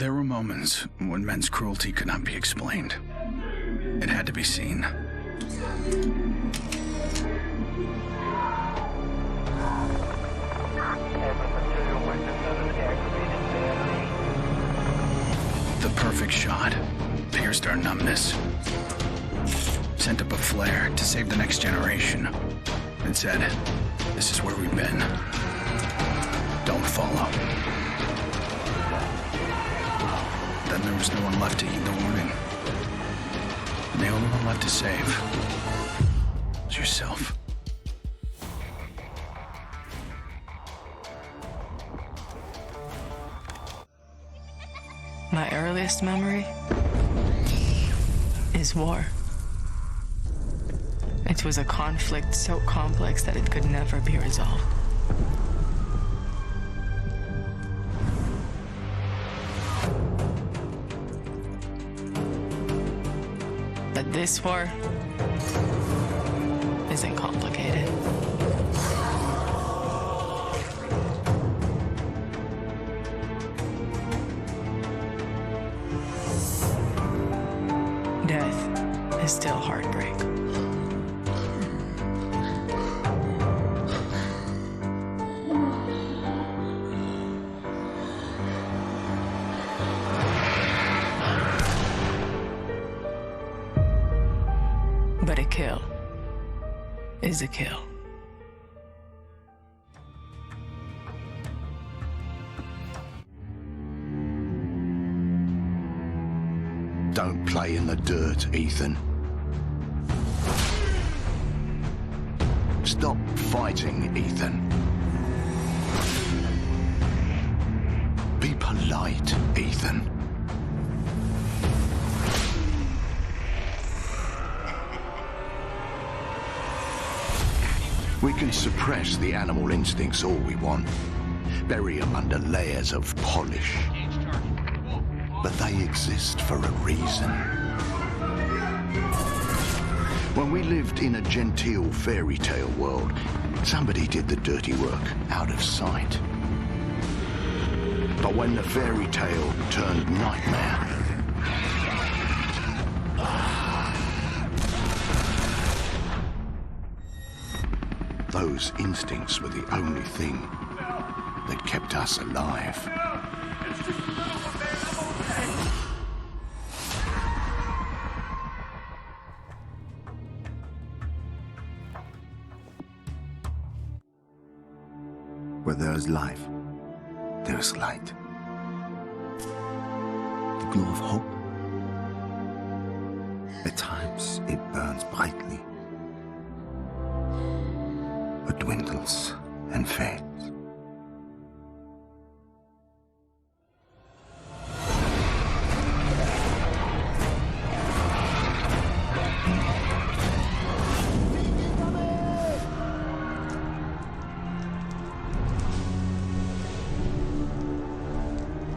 There were moments when men's cruelty could not be explained. It had to be seen. The perfect shot pierced our numbness, sent up a flare to save the next generation, and said, "This is where we've been. Don't follow." Then there was no one left to heed the warning. And the only one left to save was yourself. My earliest memory is war. It was a conflict so complex that it could never be resolved. But this war isn't complicated. Death is still heartbreak. But a kill is a kill. Don't play in the dirt, Ethan. Stop fighting, Ethan. Be polite, Ethan. We can suppress the animal instincts all we want, bury them under layers of polish. But they exist for a reason. When we lived in a genteel fairy tale world, somebody did the dirty work out of sight. But when the fairy tale turned nightmare, those instincts were the only thing that kept us alive. Where there is life, there is light. The glow of hope. At times, it burns brightly, but dwindles and fades.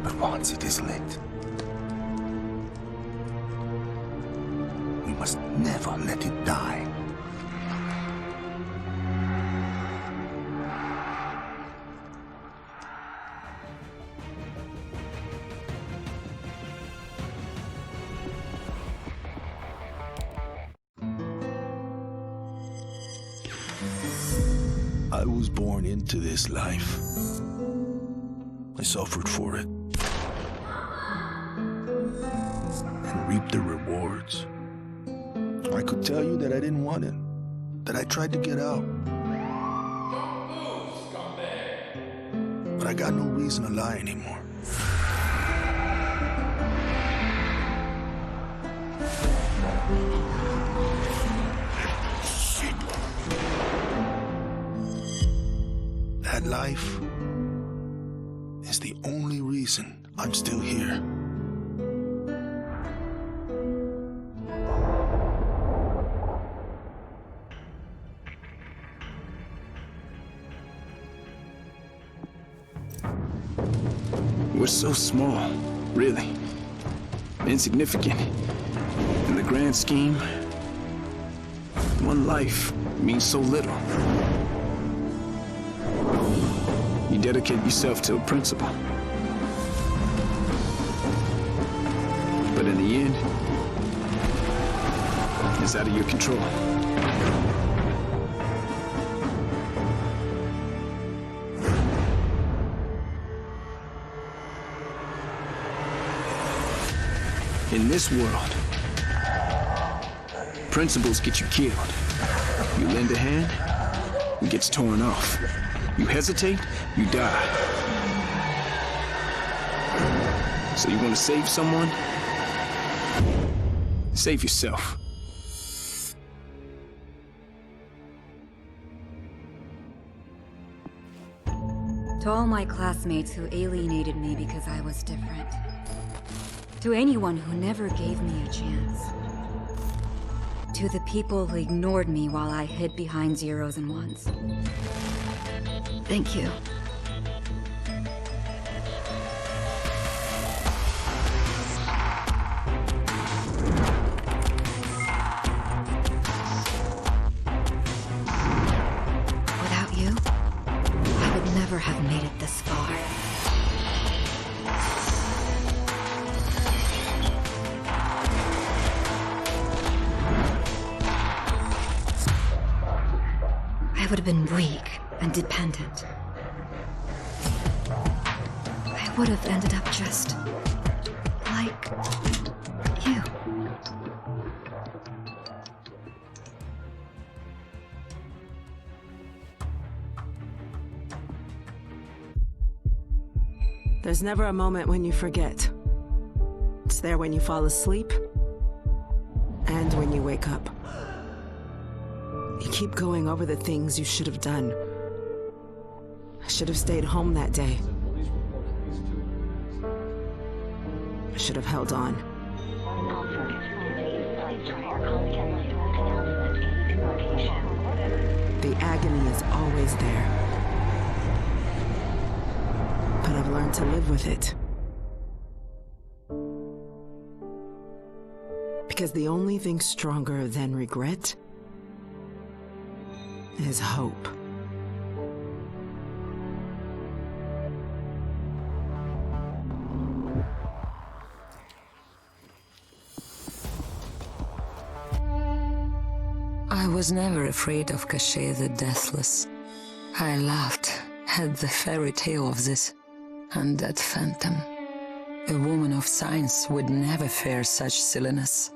But once it is lit, we must never let it die. I was born into this life. I suffered for it. And reaped the rewards. I could tell you that I didn't want it, that I tried to get out. But I got no reason to lie anymore. That life is the only reason I'm still here. We're so small, really. Insignificant. In the grand scheme, one life means so little. You dedicate yourself to a principle. in the end, it's out of your control. In this world, principles get you killed. You lend a hand, it gets torn off. You hesitate, you die. So you want to save someone? Save yourself. To all my classmates who alienated me because I was different. To anyone who never gave me a chance. To the people who ignored me while I hid behind zeros and ones. Thank you. Without you, I would never have made it this far. I would have been weak and dependent. I would have ended up just like you. There's never a moment when you forget. It's there when you fall asleep and when you wake up. You keep going over the things you should have done. I should have stayed home that day. I should have held on. The agony is always there. But I've learned to live with it. Because the only thing stronger than regret is hope. I was never afraid of Cachet the Deathless. I laughed at the fairy tale of this undead phantom. A woman of science would never fear such silliness.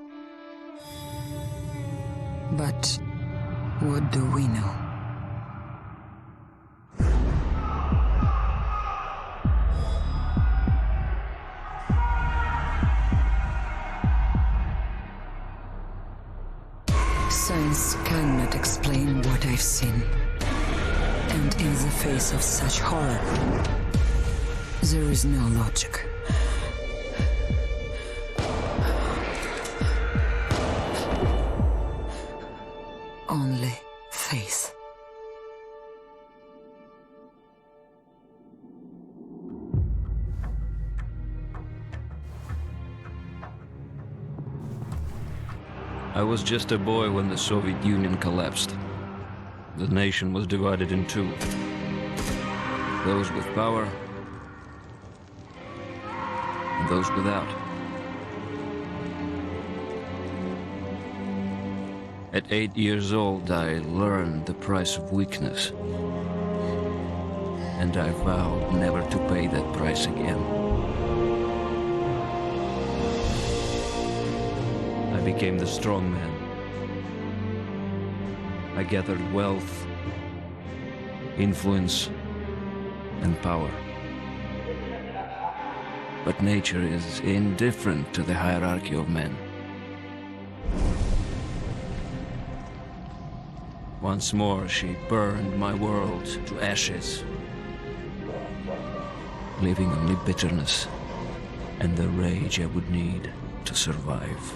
But what do we know? Science cannot explain what I've seen. And in the face of such horror, there is no logic. Only faith. I was just a boy when the Soviet Union collapsed. The nation was divided in two. Those with power and those without. At 8 years old, I learned the price of weakness. And I vowed never to pay that price again. I became the strong man. I gathered wealth, influence, and power. But nature is indifferent to the hierarchy of men. Once more, she burned my world to ashes, leaving only bitterness and the rage I would need to survive.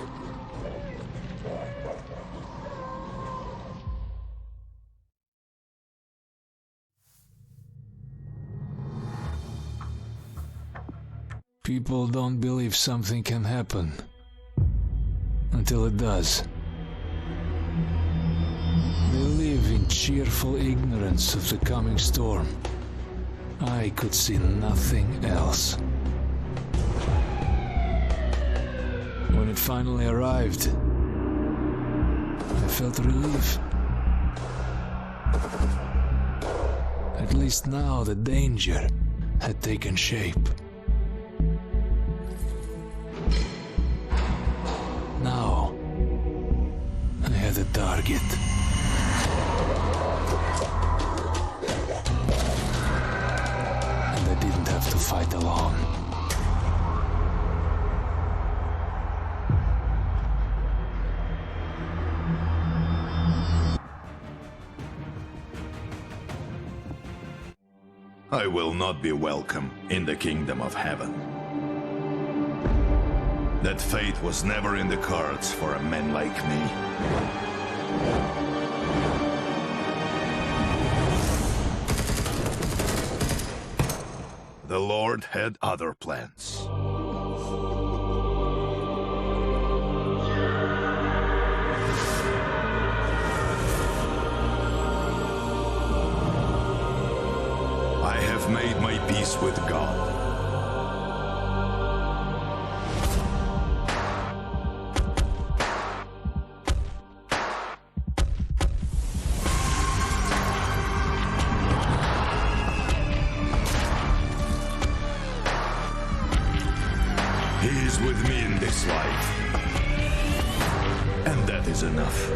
People don't believe something can happen until it does. They live in cheerful ignorance of the coming storm. I could see nothing else. when it finally arrived, I felt relief. At least now the danger had taken shape. Now, I had a target. And I didn't have to fight alone. I will not be welcome in the kingdom of heaven. That fate was never in the cards for a man like me. The Lord had other plans. I have made my peace with God. He is with me in this life. And that is enough.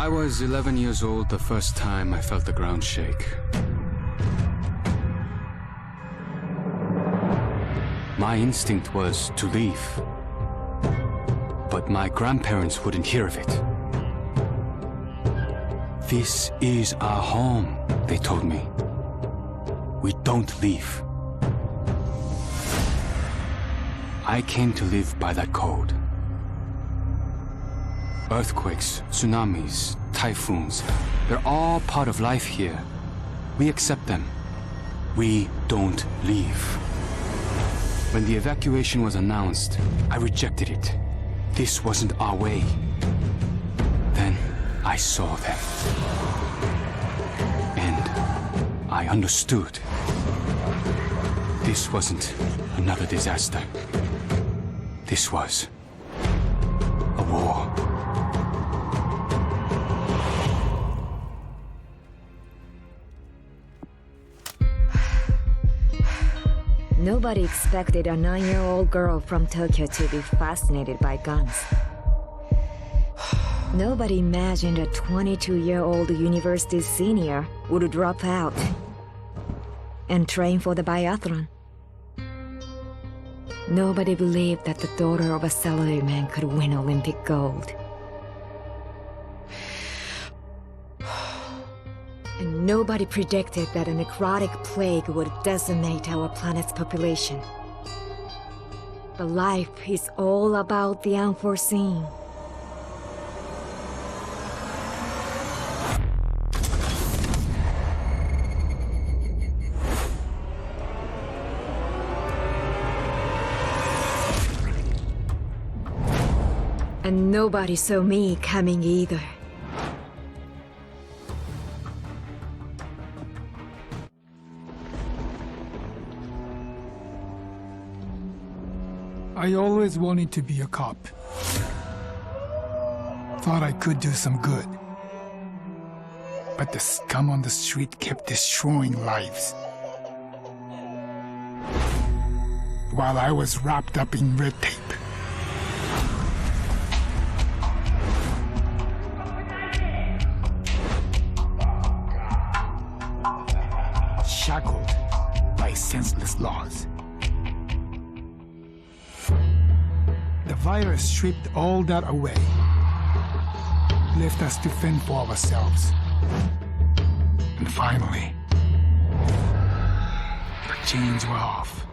I was 11 years old the first time I felt the ground shake. My instinct was to leave. But my grandparents wouldn't hear of it. This is our home, they told me. We don't leave. I came to live by that code. Earthquakes, tsunamis, typhoons, they're all part of life here. We accept them. We don't leave. When the evacuation was announced, I rejected it. This wasn't our way. Then I saw them. And I understood. This wasn't another disaster. This was a war. Nobody expected a 9-year-old girl from Tokyo to be fascinated by guns. Nobody imagined a 22-year-old university senior would drop out and train for the biathlon. Nobody believed that the daughter of a salaryman could win Olympic gold. And nobody predicted that a necrotic plague would decimate our planet's population. But life is all about the unforeseen. And nobody saw me coming either. I always wanted to be a cop. Thought I could do some good. But the scum on the street kept destroying lives. While I was wrapped up in red tape. Shackled by senseless laws. The virus stripped all that away, left us to fend for ourselves. And finally, the chains were off.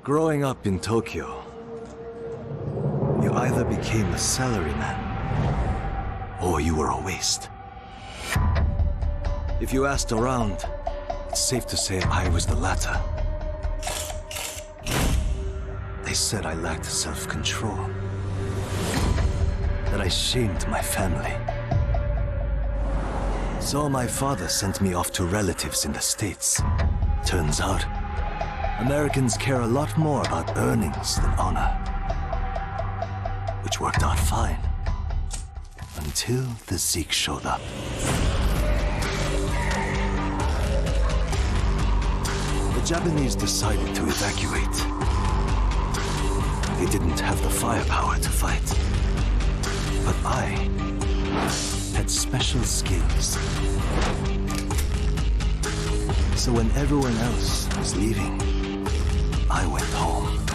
Growing up in Tokyo, you either became a salaryman or you were a waste. If you asked around, it's safe to say I was the latter. They said I lacked self-control. That I shamed my family. So my father sent me off to relatives in the States. Turns out, Americans care a lot more about earnings than honor. Which worked out fine. Until the Zeke showed up. The Japanese decided to evacuate. They didn't have the firepower to fight. But I had special skills. So when everyone else was leaving, I went home.